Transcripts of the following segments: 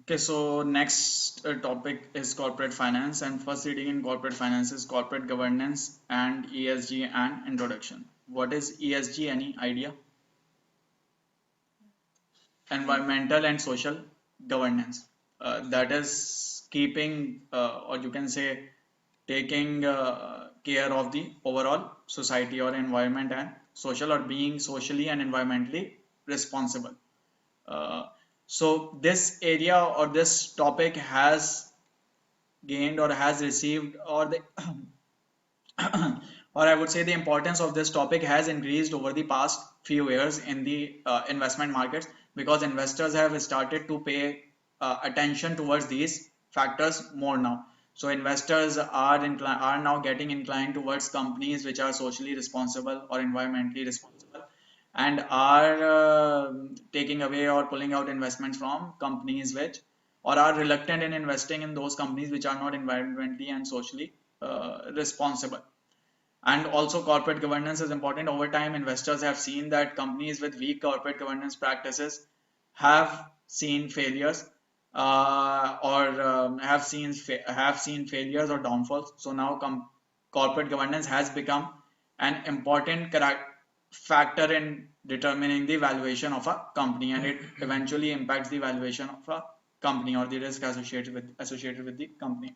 Okay, so next topic is corporate finance, and first reading in corporate finance is corporate governance and ESG and introduction. What is ESG? Any idea? Environmental and social governance. That is keeping, or you can say, taking care of the overall society or environment and social, or being socially and environmentally responsible. Uh, so this area or this topic has gained or has received, or the or I would say the importance of this topic has increased over the past few years in the investment markets, because investors have started to pay attention towards these factors more now. So investors are now getting inclined towards companies which are socially responsible or environmentally responsible, and are taking away or pulling out investments from companies which, or are reluctant in investing in those companies which are not environmentally and socially responsible. And also corporate governance is important. Over time, investors have seen that companies with weak corporate governance practices have seen failures, or have seen failures or downfalls. So now corporate governance has become an important factor in determining the valuation of a company, and it eventually impacts the valuation of a company or the risk associated with the company.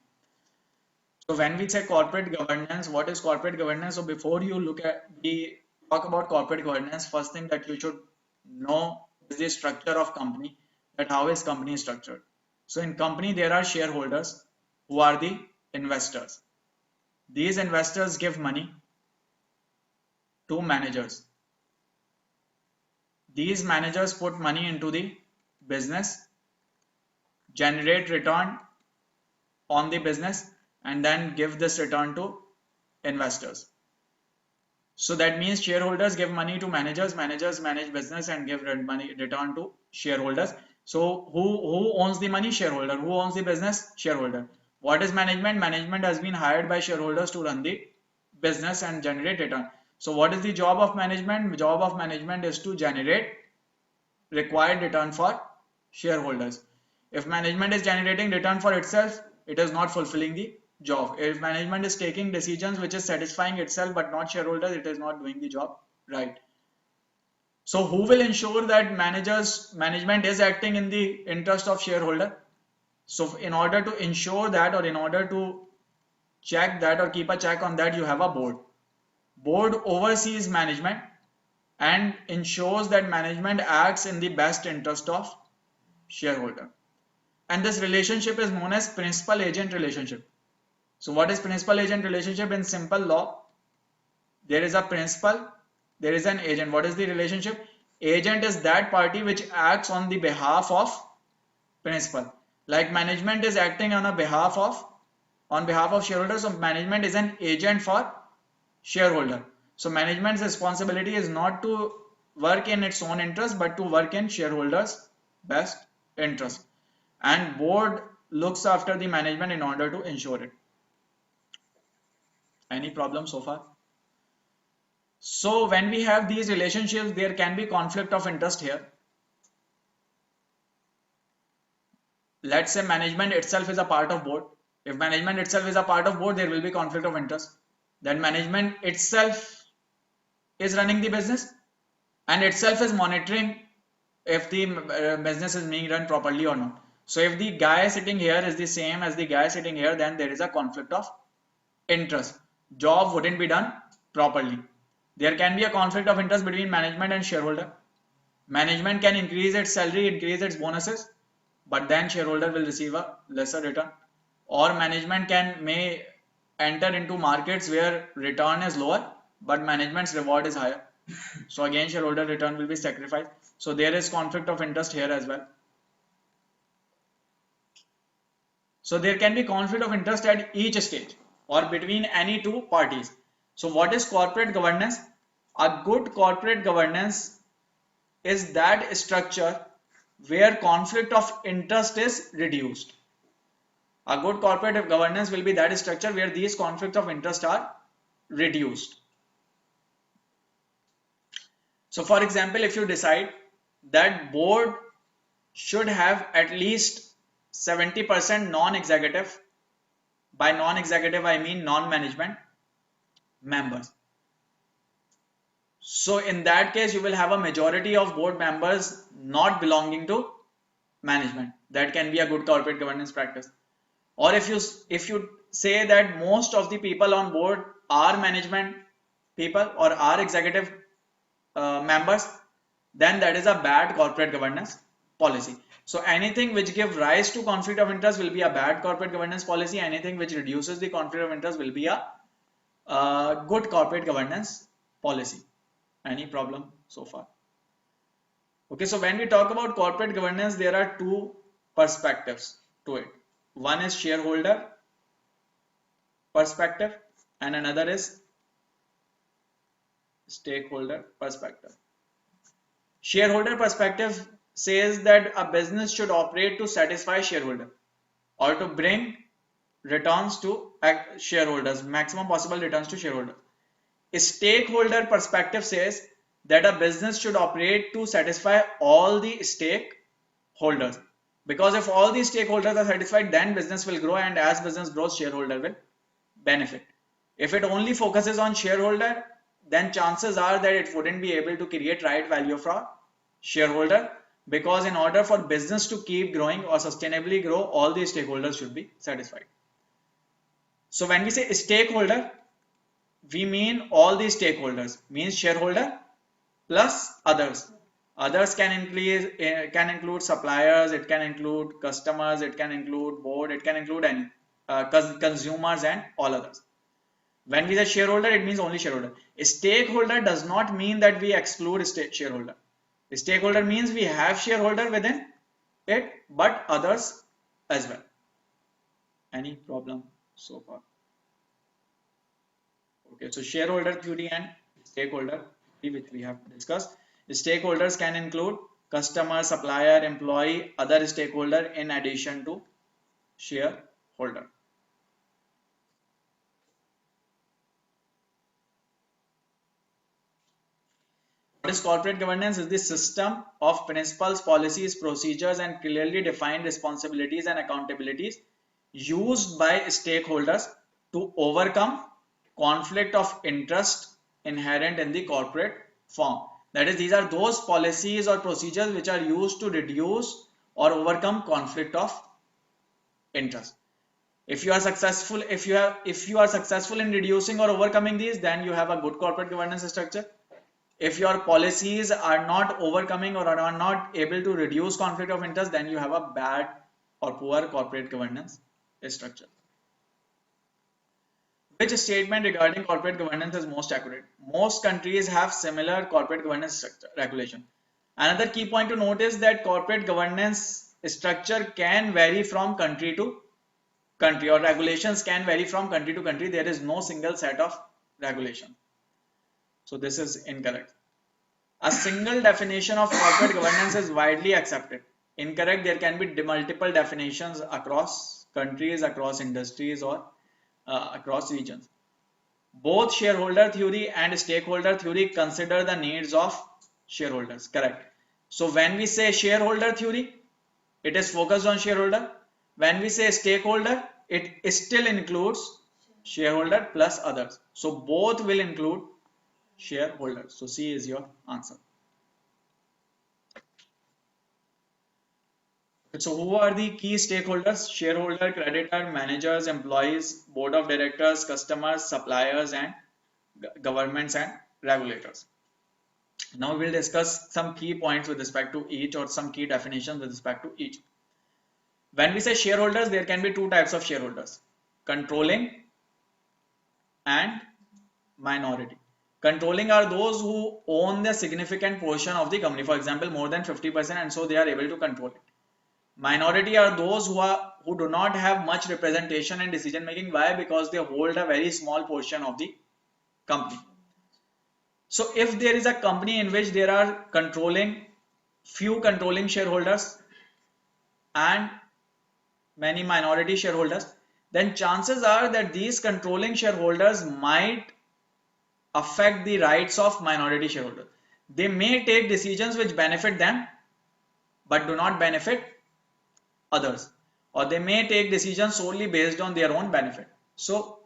So when we say corporate governance, what is corporate governance? So before you talk about corporate governance, first thing that you should know is the structure of company, that how is company structured. So in company there are shareholders who are the investors. These investors give money to managers. These managers put money into the business, generate return on the business, and then give this return to investors. So that means shareholders give money to managers, managers manage business and give money return to shareholders. So who owns the money? Shareholder. Who owns the business? Shareholder. What is management? Management has been hired by shareholders to run the business and generate return. So what is the job of management? The job of management is to generate required return for shareholders. If management is generating return for itself, it is not fulfilling the job. If management is taking decisions which is satisfying itself but not shareholders, it is not doing the job right. So who will ensure that management is acting in the interest of shareholder? So in order to ensure that, or in order to check that or keep a check on that, you have a board. Board oversees management and ensures that management acts in the best interest of shareholder. And this relationship is known as principal agent relationship. So what is principal agent relationship? In simple law, there is a principal, there is an agent. What is the relationship? Agent is that party which acts on the behalf of principal. Like management is acting on behalf of shareholders, so management is an agent for shareholder. So management's responsibility is not to work in its own interest but to work in shareholders' best interest. And board looks after the management in order to ensure it. Any problem so far? So when we have these relationships, there can be conflict of interest here. Let's say management itself is a part of board. If management itself is a part of board, there will be conflict of interest. Then management itself is running the business and itself is monitoring if the business is being run properly or not. So if the guy sitting here is the same as the guy sitting here, then there is a conflict of interest. Job wouldn't be done properly. There can be a conflict of interest between management and shareholder. Management can increase its salary, increase its bonuses, but then shareholder will receive a lesser return. Or management may enter into markets where return is lower, but management's reward is higher. So again, shareholder return will be sacrificed. So there is conflict of interest here as well. So there can be conflict of interest at each stage or between any two parties. So what is corporate governance? A good corporate governance is that structure where conflict of interest is reduced. A good corporate governance will be that structure where these conflicts of interest are reduced. So for example, if you decide that board should have at least 70% non-executive. By non-executive, I mean non-management members. So in that case, you will have a majority of board members not belonging to management. That can be a good corporate governance practice. Or if you say that most of the people on board are management people or are executive members, then that is a bad corporate governance policy. So anything which give rise to conflict of interest will be a bad corporate governance policy. Anything which reduces the conflict of interest will be a good corporate governance policy. Any problem so far? Okay, so when we talk about corporate governance, there are two perspectives to it. One is shareholder perspective and another is stakeholder perspective. Shareholder perspective says that a business should operate to satisfy shareholder or to bring returns to shareholders, maximum possible returns to shareholders. A stakeholder perspective says that a business should operate to satisfy all the stakeholders, because if all the stakeholders are satisfied, then business will grow, and as business grows, shareholder will benefit. If it only focuses on shareholder, then chances are that it wouldn't be able to create right value for shareholder, because in order for business to keep growing or sustainably grow, all the stakeholders should be satisfied. So when we say stakeholder, we mean all the stakeholders, means shareholder plus others. Others can include suppliers, it can include customers, it can include board, it can include any consumers and all others. When we say shareholder, it means only shareholder. A stakeholder does not mean that we exclude shareholder. A stakeholder means we have shareholder within it, but others as well. Any problem so far? Okay, so shareholder theory and stakeholder theory, which we have discussed. Stakeholders can include customer, supplier, employee, other stakeholder in addition to shareholder. What is corporate governance? Is the system of principles, policies, procedures, and clearly defined responsibilities and accountabilities used by stakeholders to overcome conflict of interest inherent in the corporate form. That is, these are those policies or procedures which are used to reduce or overcome conflict of interest. If you are successful, if you are successful in reducing or overcoming these, then you have a good corporate governance structure. If your policies are not overcoming or are not able to reduce conflict of interest, then you have a bad or poor corporate governance structure. Which statement regarding corporate governance is most accurate? Most countries have similar corporate governance structure regulation. Another key point to note is that corporate governance structure can vary from country to country, or regulations can vary from country to country. There is no single set of regulation. So this is incorrect. A single definition of corporate governance is widely accepted. Incorrect. There can be multiple definitions across countries, across industries, or across regions. Both shareholder theory and stakeholder theory consider the needs of shareholders. Correct. So when we say shareholder theory, it is focused on shareholder. When we say stakeholder, it still includes shareholder plus others. So both will include shareholders. So C is your answer. So who are the key stakeholders? Shareholder, creditor, managers, employees, board of directors, customers, suppliers, and governments and regulators. Now we'll discuss some key points with respect to each, or some key definitions with respect to each. When we say shareholders, there can be two types of shareholders: controlling and minority. Controlling are those who own the significant portion of the company, for example more than 50%, and so they are able to control it. Minority are those who do not have much representation in decision making. Why? Because they hold a very small portion of the company. So if there is a company in which there are few controlling shareholders and many minority shareholders, then chances are that these controlling shareholders might affect the rights of minority shareholders. They may take decisions which benefit them but do not benefit others. or they may take decisions solely based on their own benefit. So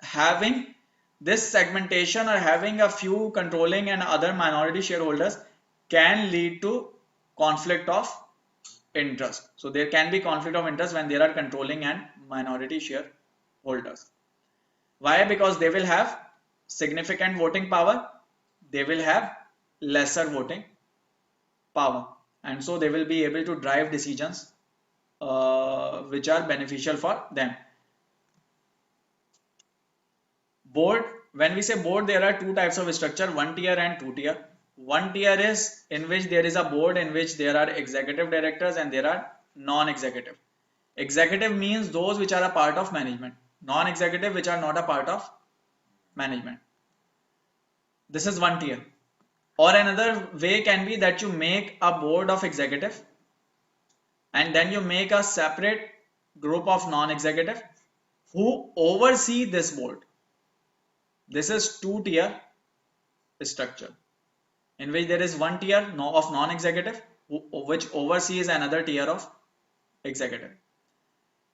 having this segmentation or having a few controlling and other minority shareholders can lead to conflict of interest. So there can be conflict of interest when there are controlling and minority shareholders. Why? Because they will have significant voting power, they will have lesser voting power, and so they will be able to drive decisions which are beneficial for them. Board, when we say board, there are two types of structure, one tier and two tier. One tier is in which there is a board in which there are executive directors and there are non-executive. Executive means those which are a part of management, non-executive which are not a part of management. This is one tier. Or another way can be that you make a board of executive and then you make a separate group of non-executive who oversee this board. This is two-tier structure in which there is one tier of non-executive which oversees another tier of executive.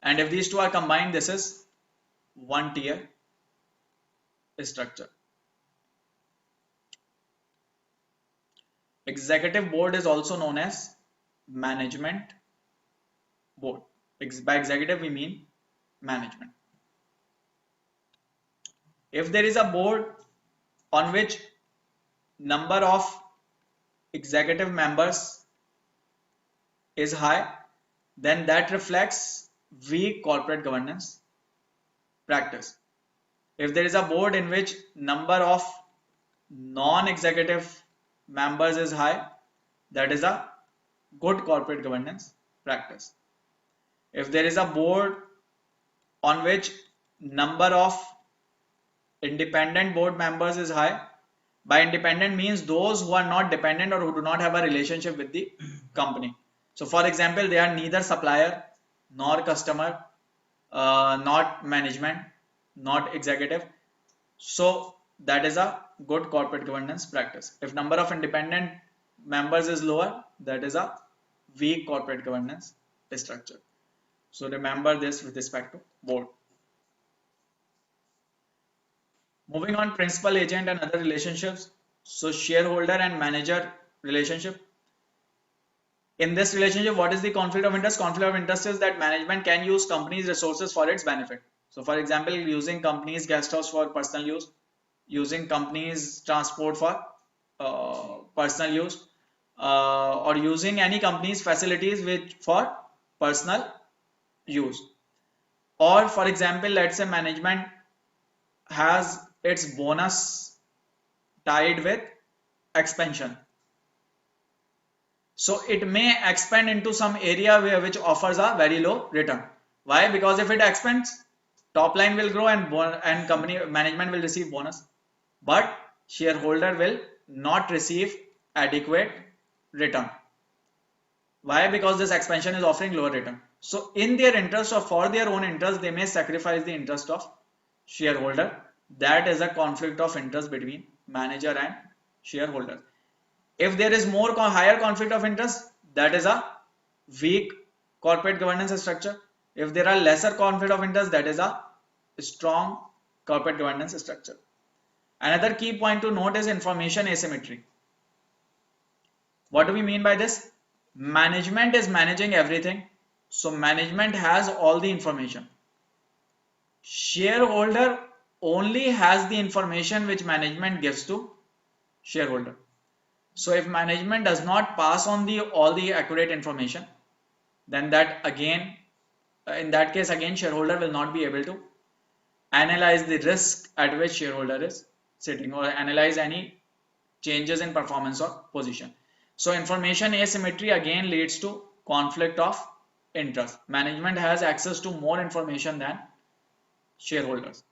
And if these two are combined, this is one tier structure. Executive board is also known as management board. By executive we mean management. If there is a board on which number of executive members is high, then that reflects weak corporate governance practice. If there is a board in which number of non-executive members is high, that is a good corporate governance practice. If there is a board on which number of independent board members is high, by independent means those who are not dependent or who do not have a relationship with the company. So for example, they are neither supplier nor customer, not management, not executive. So that is a good corporate governance practice. If number of independent members is lower, that is a weak corporate governance structure. So remember this with respect to board. Moving on, principal agent and other relationships. So shareholder and manager relationship. In this relationship, what is the conflict of interest? Conflict of interest is that management can use company's resources for its benefit. So for example, using company's guest house for personal use, using company's transport for personal use, or using any company's facilities which for personal use. Or for example, let's say management has its bonus tied with expansion. So it may expand into some area which offers a very low return. Why? Because if it expands, top line will grow and company management will receive bonus, but shareholder will not receive adequate return. Why? Because this expansion is offering lower return. So in their interest or for their own interest, they may sacrifice the interest of shareholder. That is a conflict of interest between manager and shareholder. If there is more higher conflict of interest, that is a weak corporate governance structure. If there are lesser conflict of interest, that is a strong corporate governance structure. Another key point to note is information asymmetry. What do we mean by this? Management is managing everything. So management has all the information. Shareholder only has the information which management gives to shareholder. So if management does not pass on all the accurate information, then that again, in that case again, shareholder will not be able to analyze the risk at which shareholder is sitting or analyze any changes in performance or position. So information asymmetry again leads to conflict of interest. Management has access to more information than shareholders.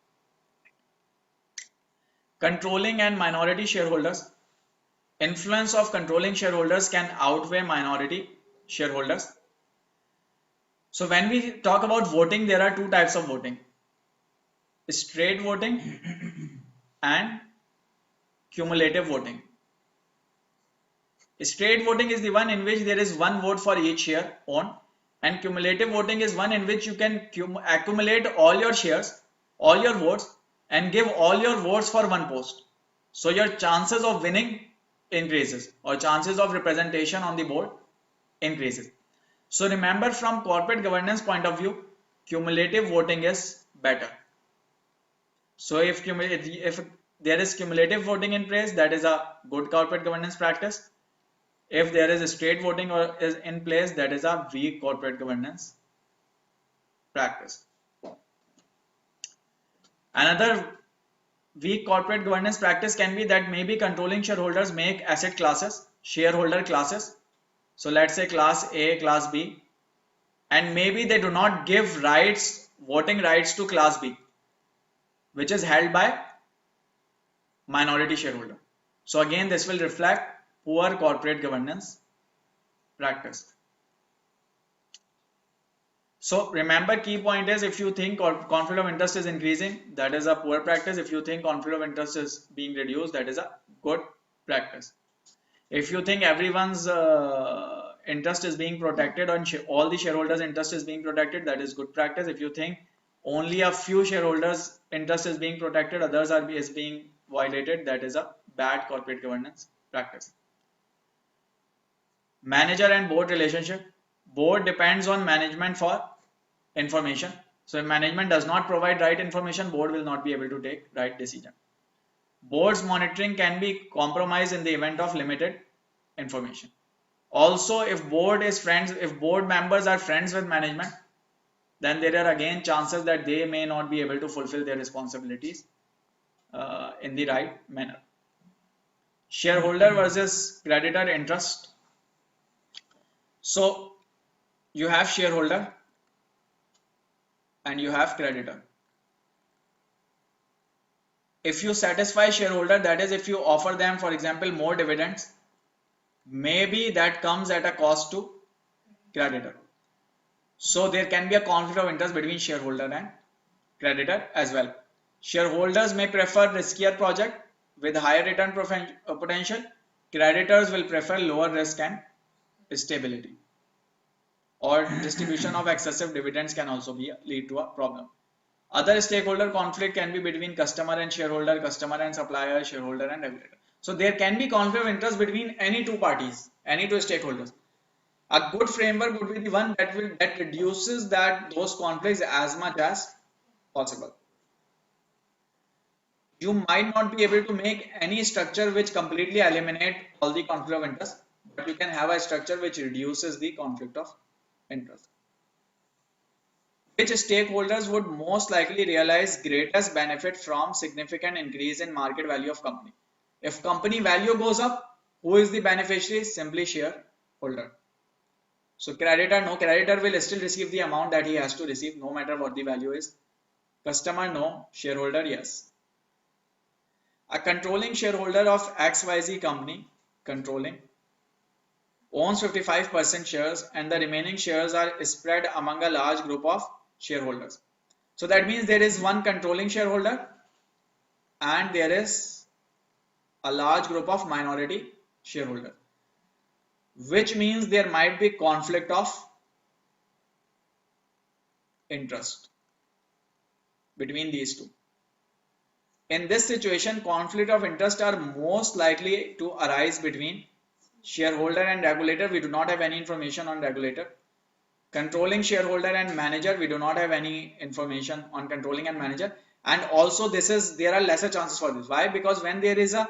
Controlling and minority shareholders. Influence of controlling shareholders can outweigh minority shareholders. So when we talk about voting, there are two types of voting: straight voting and cumulative voting. Straight voting is the one in which there is one vote for each share owned. And cumulative voting is one in which you can accumulate all your shares, all your votes, and give all your votes for one post. So your chances of winning increases, or chances of representation on the board increases. So remember, from corporate governance point of view, cumulative voting is better. So if there is cumulative voting in place, that is a good corporate governance practice. If there is a straight voting or is in place, that is a weak corporate governance practice. Another weak corporate governance practice can be that maybe controlling shareholders make asset classes, shareholder classes. So let's say class A, class B, and maybe they do not give rights, voting rights to class B, which is held by minority shareholder. So again, this will reflect poor corporate governance practice. So remember, key point is, if you think conflict of interest is increasing, that is a poor practice. If you think conflict of interest is being reduced, that is a good practice. If you think everyone's interest is being protected and all the shareholders' interest is being protected, that is good practice. If you think only a few shareholders' interest is being protected, others is being violated, that is a bad corporate governance practice. Manager and board relationship. Board depends on management for information. So if management does not provide right information, board will not be able to take right decision. Board's monitoring can be compromised in the event of limited information. Also, if board members are friends with management, then there are again chances that they may not be able to fulfill their responsibilities in the right manner. Shareholder versus creditor interest. So you have shareholder and you have creditor. If you satisfy shareholder, that is, if you offer them, for example, more dividends, maybe that comes at a cost to creditor. So there can be a conflict of interest between shareholder and creditor as well. Shareholders may prefer riskier project with higher return potential. Creditors will prefer lower risk and stability. Or distribution of excessive dividends can also lead to a problem. Other stakeholder conflict can be between customer and shareholder, customer and supplier, shareholder and regulator. So there can be conflict of interest between any two parties, any two stakeholders. A good framework would be the one that reduces those conflicts as much as possible. You might not be able to make any structure which completely eliminate all the conflict of interest, but you can have a structure which reduces the conflict of interest. Which stakeholders would most likely realize greatest benefit from significant increase in market value of company? If company value goes up, who is the beneficiary? Simply shareholder. So creditor, no, creditor will still receive the amount that he has to receive no matter what the value is. Customer, no. Shareholder, yes. A controlling shareholder of XYZ company, controlling, owns 55% shares and the remaining shares are spread among a large group of shareholders. So that means there is one controlling shareholder and there is a large group of minority shareholders, which means there might be conflict of interest between these two. In this situation, conflict of interest are most likely to arise between shareholder and regulator. We do not have any information on regulator. Controlling shareholder and manager, we do not have any information on controlling and manager. And also there are lesser chances for this. Why? Because when there is a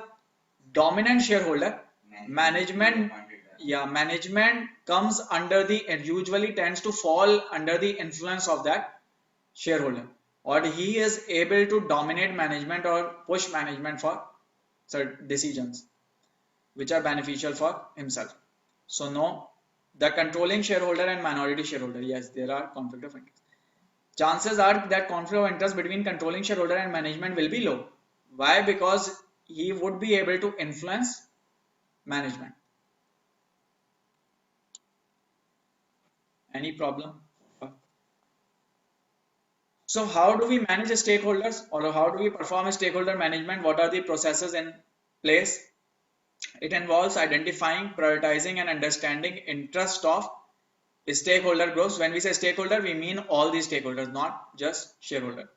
dominant shareholder, management comes under usually tends to fall under the influence of that shareholder, or he is able to dominate management or push management for certain decisions which are beneficial for himself. So no, the controlling shareholder and minority shareholder, yes, there are conflict of interest. Chances are that conflict of interest between controlling shareholder and management will be low. Why? Because he would be able to influence management. Any problem? So how do we manage stakeholders, or how do we perform stakeholder management? What are the processes in place? It involves identifying, prioritizing and understanding interest of stakeholder groups. When we say stakeholder, we mean all these stakeholders, not just shareholder.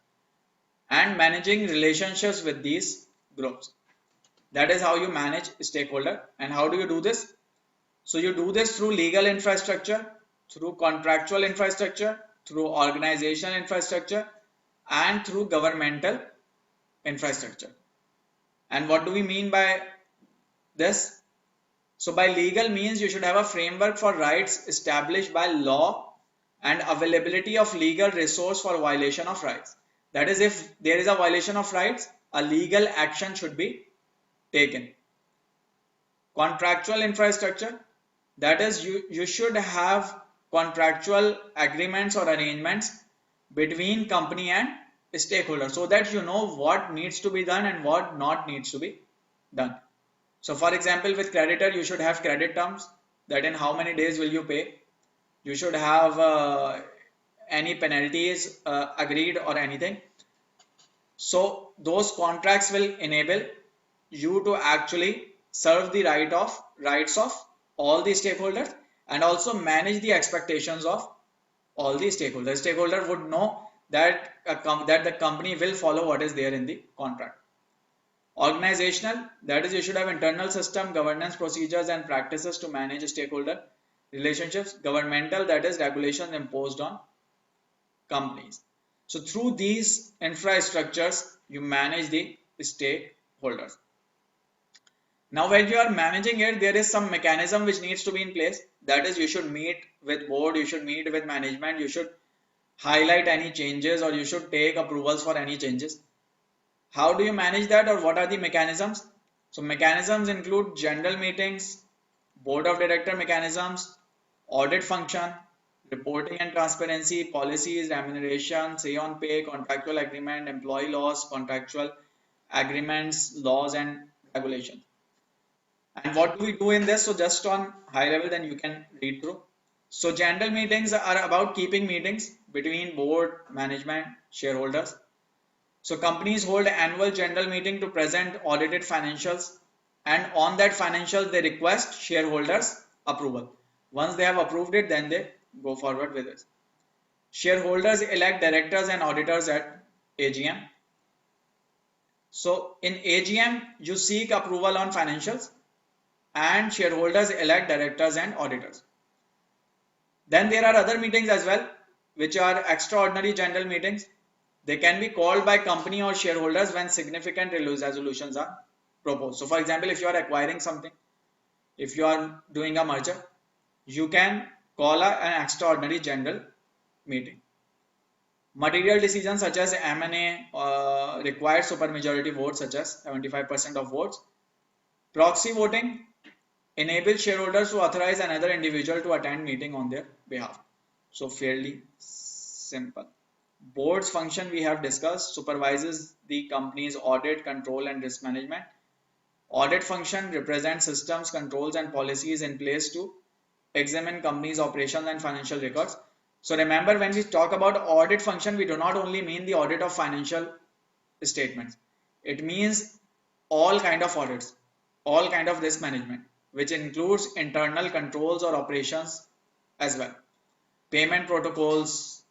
And managing relationships with these groups. That is how you manage stakeholder. And how do you do this? So you do this through legal infrastructure, through contractual infrastructure, through organizational infrastructure, and through governmental infrastructure. And what do we mean by this? So by legal means, you should have a framework for rights established by law and availability of legal resource for violation of rights. That is, if there is a violation of rights, a legal action should be taken. Contractual infrastructure, that is, you should have contractual agreements or arrangements between company and stakeholders so that you know what needs to be done and what not needs to be done. So for example, with creditor, you should have credit terms, that in how many days will you pay. You should have any penalties agreed or anything. So those contracts will enable you to actually serve the rights of all the stakeholders and also manage the expectations of all the stakeholders. Stakeholder would know that that the company will follow what is there in the contract. Organizational, that is, you should have internal system, governance procedures and practices to manage stakeholder relationships. Governmental, that is, regulations imposed on companies. So through these infrastructures, you manage the stakeholders. Now when you are managing it, there is some mechanism which needs to be in place. That is, you should meet with board, you should meet with management, you should highlight any changes or you should take approvals for any changes. How do you manage that, or what are the mechanisms? So mechanisms include general meetings, board of director mechanisms, audit function, reporting and transparency, policies, remuneration, say on pay, contractual agreement, employee laws, contractual agreements, laws and regulations. And what do we do in this? So just on high level, then you can read through. So general meetings are about keeping meetings between board, management, shareholders. So companies hold annual general meeting to present audited financials, and on that financials they request shareholders approval. Once they have approved it, then they go forward with it. Shareholders elect directors and auditors at AGM. So in AGM, you seek approval on financials and shareholders elect directors and auditors. Then there are other meetings as well, which are extraordinary general meetings. They can be called by company or shareholders when significant resolutions are proposed. So for example, if you are acquiring something, if you are doing a merger, you can call an extraordinary general meeting. Material decisions such as M&A require supermajority votes such as 75% of votes. Proxy voting enables shareholders to authorize another individual to attend meeting on their behalf. So fairly simple. Board's function we have discussed, supervises the company's audit, control and risk management. Audit function represents systems, controls and policies in place to examine company's operations and financial records. So remember, when we talk about audit function, we do not only mean the audit of financial statements. It means all kind of audits, all kind of risk management, which includes internal controls or operations as well. Payment protocols,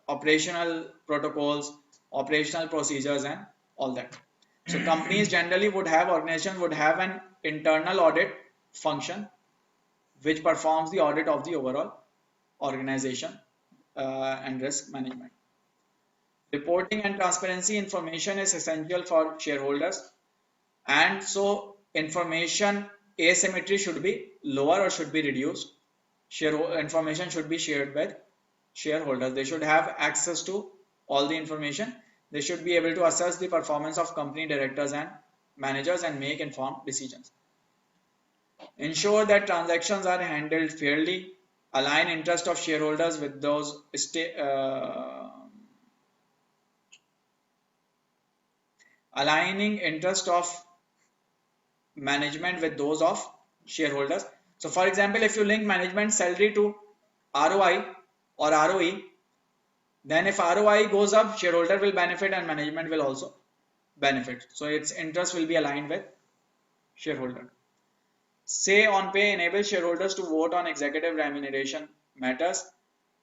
operational protocols, operational procedures and all that. So companies generally would have, organizations would have an internal audit function which performs the audit of the overall organization and risk management. Reporting and transparency information is essential for shareholders, and so information asymmetry should be lower or should be reduced. Information should be shared with shareholders. They should have access to all the information. They should be able to assess the performance of company directors and managers and make informed decisions. Ensure that transactions are handled fairly. Align interest of shareholders with those aligning interest of management with those of shareholders. So for example, if you link management salary to ROI or ROE, then if ROI goes up, shareholder will benefit and management will also benefit. So its interest will be aligned with shareholder. Say on pay enables shareholders to vote on executive remuneration matters.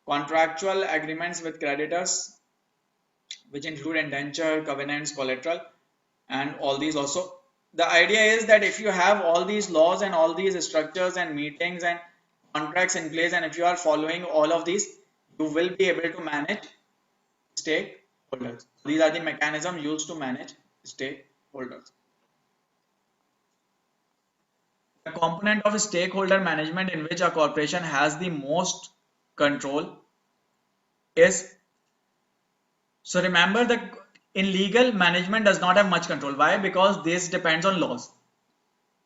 Contractual agreements with creditors, which include indenture, covenants, collateral, and all these also. The idea is that if you have all these laws and all these structures and meetings and contracts in place, and if you are following all of these, you will be able to manage stakeholders. These are the mechanisms used to manage stakeholders. The component of stakeholder management in which a corporation has the most control is, so remember that in legal, management does not have much control. Why? Because this depends on laws.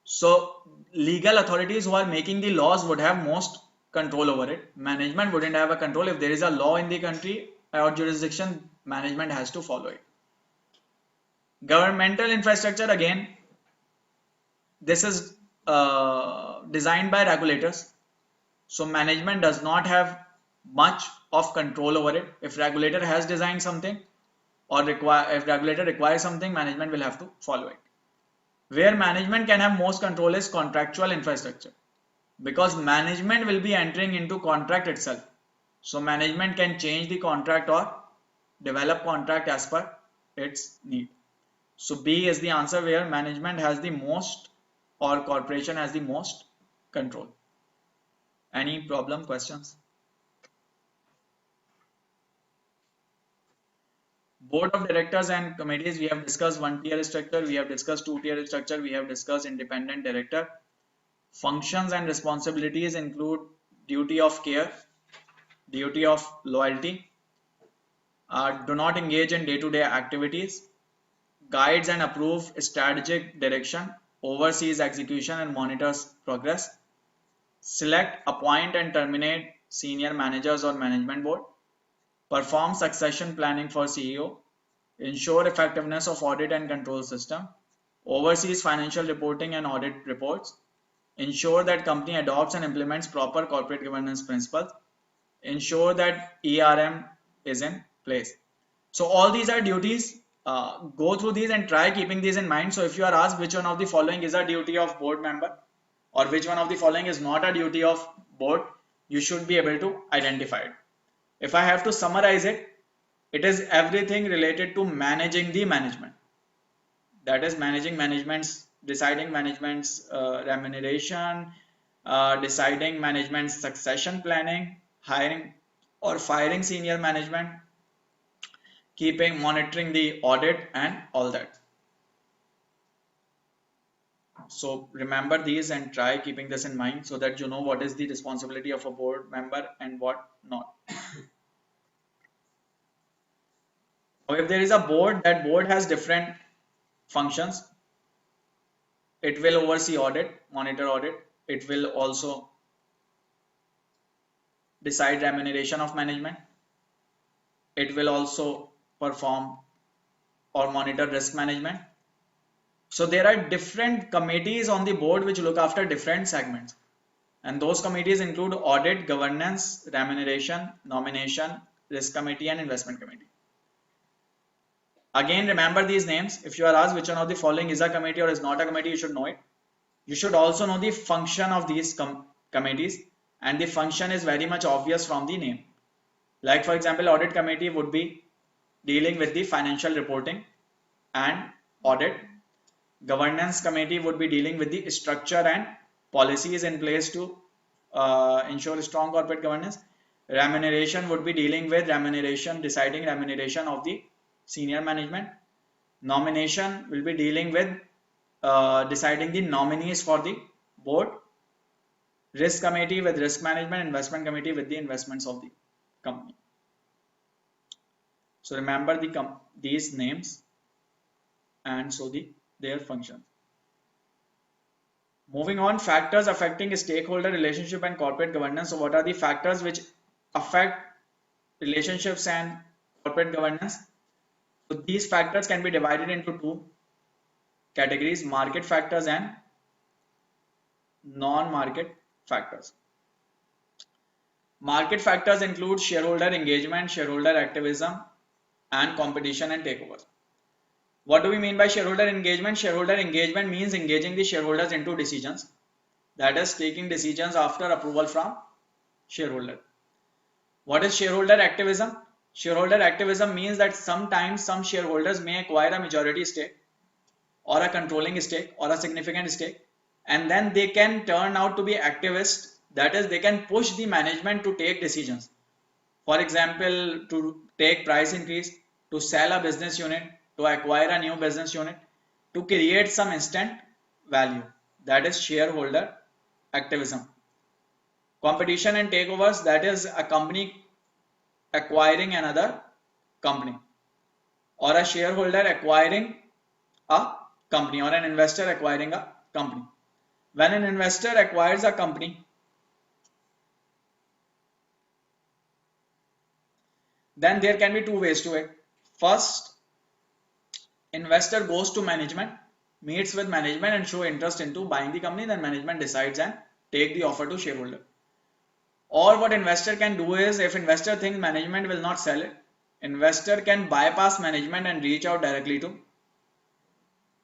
So legal authorities who are making the laws would have most control over it. Management wouldn't have a control. If there is a law in the country or jurisdiction, management has to follow it. Governmental infrastructure, again, this is designed by regulators. So management does not have much of control over it. If regulator has designed something or if regulator requires something, management will have to follow it. Where management can have most control is contractual infrastructure, because management will be entering into contract itself. So management can change the contract or develop contract as per its need. So B is the answer, where management has the most or corporation has the most control. Any problem, questions? Board of directors and committees, we have discussed one tier structure, we have discussed two tier structure, we have discussed independent director. Functions and responsibilities include duty of care, duty of loyalty, do not engage in day-to-day activities, guides and approve strategic direction, oversees execution and monitors progress, select, appoint and terminate senior managers or management board, perform succession planning for CEO, ensure effectiveness of audit and control system, oversees financial reporting and audit reports, ensure that company adopts and implements proper corporate governance principles, ensure that ERM is in place. So all these are duties. Go through these and try keeping these in mind. So if you are asked which one of the following is a duty of board member or which one of the following is not a duty of board, you should be able to identify it. If I have to summarize it, it is everything related to managing the management. That is managing management's, deciding management's remuneration, deciding management's succession planning, hiring or firing senior management, monitoring the audit and all that. So remember these and try keeping this in mind so that you know what is the responsibility of a board member and what not. Now, if there is a board, that board has different functions. It will oversee audit, monitor audit. It will also decide remuneration of management. It will also perform or monitor risk management. So there are different committees on the board which look after different segments. And those committees include audit, governance, remuneration, nomination, risk committee, and investment committee. Again, remember these names. If you are asked which one of the following is a committee or is not a committee, you should know it. You should also know the function of these committees, and the function is very much obvious from the name. Like for example, audit committee would be dealing with the financial reporting and audit. Governance committee would be dealing with the structure and policies in place to ensure strong corporate governance. Remuneration would be dealing with remuneration, deciding remuneration of the senior management. Nomination will be dealing with deciding the nominees for the board. Risk committee with risk management, investment committee with the investments of the company. So remember these names and so their function. Moving on, factors affecting stakeholder relationship and corporate governance. So what are the factors which affect relationships and corporate governance? So these factors can be divided into two categories: market factors and non-market factors. Market factors include shareholder engagement, shareholder activism, and competition and takeover. What do we mean by shareholder engagement? Shareholder engagement means engaging the shareholders into decisions, that is taking decisions after approval from shareholder. What is shareholder activism? Shareholder activism means that sometimes some shareholders may acquire a majority stake or a controlling stake or a significant stake, and then they can turn out to be activists. That is, they can push the management to take decisions. For example, to take price increase, to sell a business unit, to acquire a new business unit, to create some instant value. That is shareholder activism. Competition and takeovers, that is a company acquiring another company, or a shareholder acquiring a company, or an investor acquiring a company. When an investor acquires a company, then there can be two ways to it. First, investor goes to management, meets with management and show interest into buying the company, then management decides and take the offer to shareholder. Or what investor can do is, if investor thinks management will not sell it, investor can bypass management and reach out directly to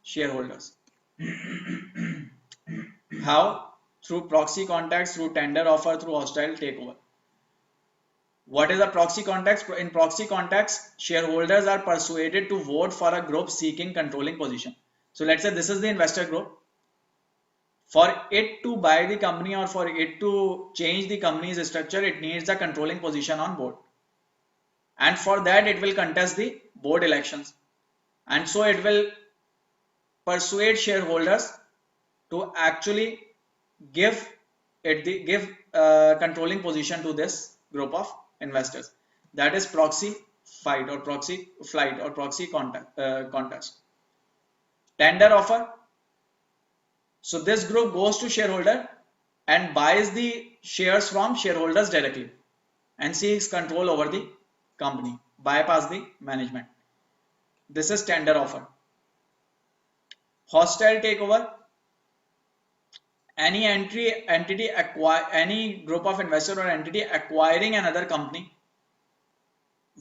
shareholders. How? Through proxy contacts, through tender offer, through hostile takeover. What is a proxy contacts? In proxy contacts, shareholders are persuaded to vote for a group seeking controlling position. So let's say this is the investor group. For it to buy the company or for it to change the company's structure, it needs a controlling position on board. And for that, it will contest the board elections. And so it will persuade shareholders to actually give controlling position to this group of investors. That is proxy fight or proxy flight or proxy contest. Tender offer. So this group goes to shareholder and buys the shares from shareholders directly and seeks control over the company, bypass the management. This is tender offer. Hostile takeover. Any group of investor or entity acquiring another company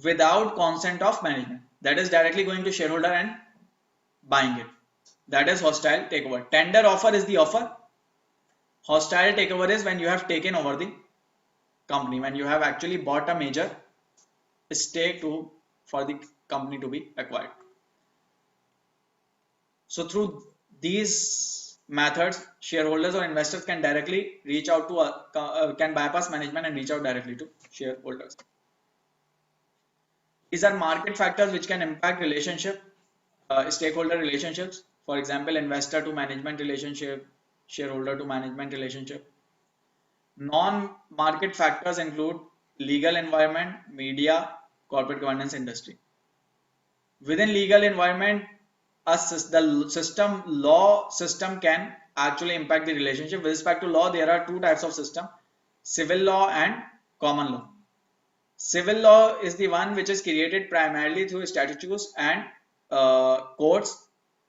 without consent of management, that is directly going to shareholder and buying it. That is hostile takeover. Tender offer is the offer. Hostile takeover is when you have taken over the company, when you have actually bought a major stake for the company to be acquired. So through these methods, shareholders or investors can directly reach out to can bypass management and reach out directly to shareholders. These are market factors which can impact stakeholder relationships. For example, investor to management relationship, shareholder to management relationship. Non-market factors include legal environment, media, corporate governance, industry. Within legal environment, the law system can actually impact the relationship. With respect to law, there are two types of system: civil law and common law. Civil law is the one which is created primarily through statutes and codes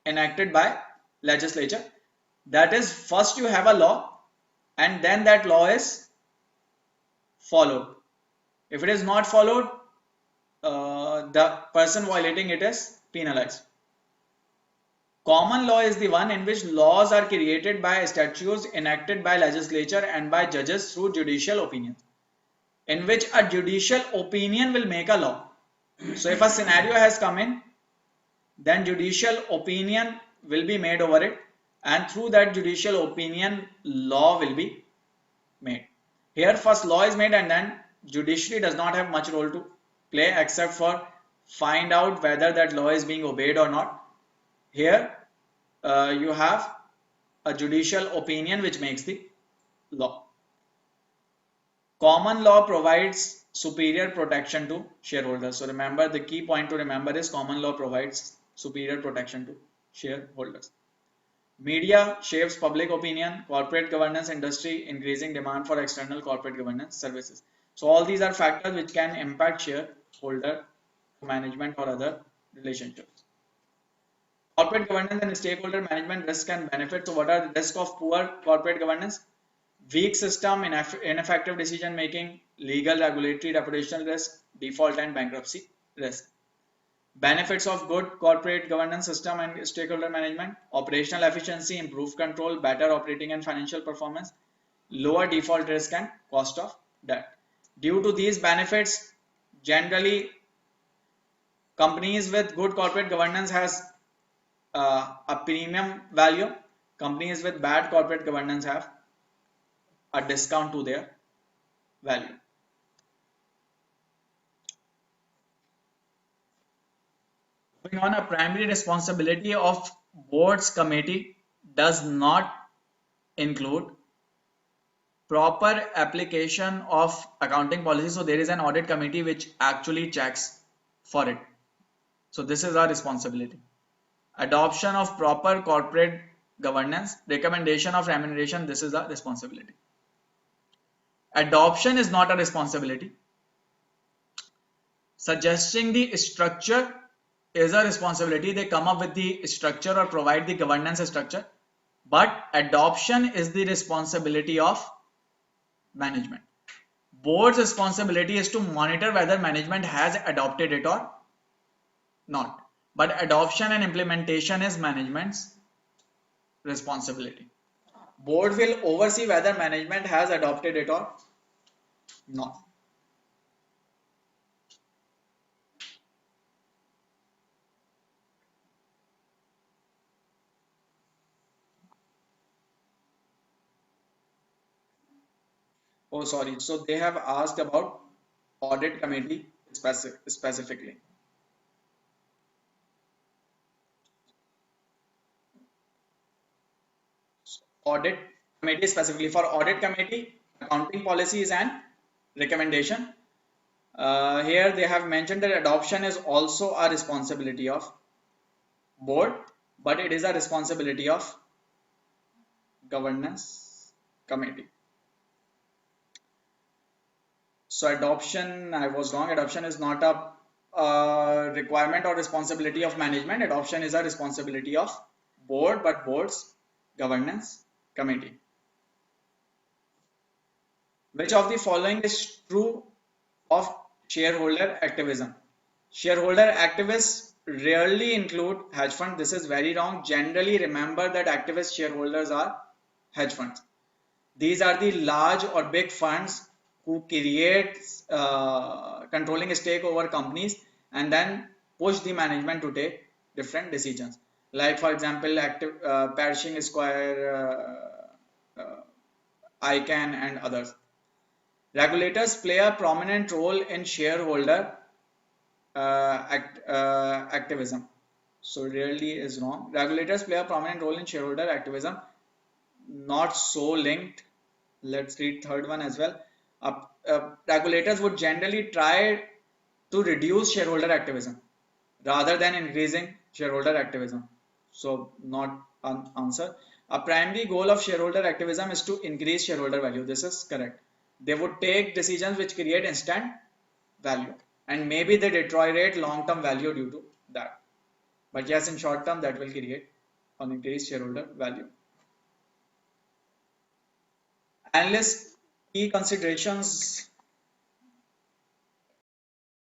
enacted by legislature. That is, first you have a law and then that law is followed. If it is not followed, the person violating it is penalized. Common law is the one in which laws are created by statutes enacted by legislature and by judges through judicial opinion, in which a judicial opinion will make a law. So if a scenario has come in, then judicial opinion will be made over it, and through that judicial opinion, law will be made. Here first law is made and then judiciary does not have much role to play except for find out whether that law is being obeyed or not. Here you have a judicial opinion which makes the law. Common law provides superior protection to shareholders. So remember, the key point to remember is common law provides superior protection to shareholders. Media shapes public opinion, corporate governance, industry, increasing demand for external corporate governance services. So all these are factors which can impact shareholder management or other relationships. Corporate governance and stakeholder management risk and benefits. So what are the risks of poor corporate governance? Weak system, ineffective decision making, legal, regulatory, reputational risk, default and bankruptcy risk. Benefits of good corporate governance system and stakeholder management: operational efficiency, improved control, better operating and financial performance, lower default risk and cost of debt. Due to these benefits, generally companies with good corporate governance has a premium value. Companies with bad corporate governance have a discount to their value. Moving on, a primary responsibility of board's committee does not include proper application of accounting policy. So there is an audit committee which actually checks for it. So this is our responsibility. Adoption of proper corporate governance, recommendation of remuneration, this is our responsibility. Adoption is not a responsibility. Suggesting the structure is a responsibility. They come up with the structure or provide the governance structure, but adoption is the responsibility of management. Board's responsibility is to monitor whether management has adopted it or not, but adoption and implementation is management's responsibility. Board will oversee whether management has adopted it or not. Oh, sorry. So they have asked about audit committee specifically. Audit committee specifically, for audit committee, accounting policies and recommendation. Here they have mentioned that adoption is also a responsibility of board, but it is a responsibility of governance committee. So adoption, I was wrong. Adoption is not a requirement or responsibility of management. Adoption is a responsibility of board, but board's governance committee. Which of the following is true of shareholder activism? Shareholder activists rarely include hedge funds. This is very wrong. Generally, remember that activist shareholders are hedge funds. These are the large or big funds who create controlling a stake over companies and then push the management to take different decisions. Like for example, Pershing Square, ICANN and others. Regulators play a prominent role in shareholder activism. So rarely is wrong. Regulators play a prominent role in shareholder activism. Not so linked. Let's read third one as well. Regulators would generally try to reduce shareholder activism rather than increasing shareholder activism. So not an answer. A primary goal of shareholder activism is to increase shareholder value. This is correct. They would take decisions which create instant value, and maybe they deteriorate long-term value due to that. But yes, in short term, that will create an increased shareholder value. Analyst key considerations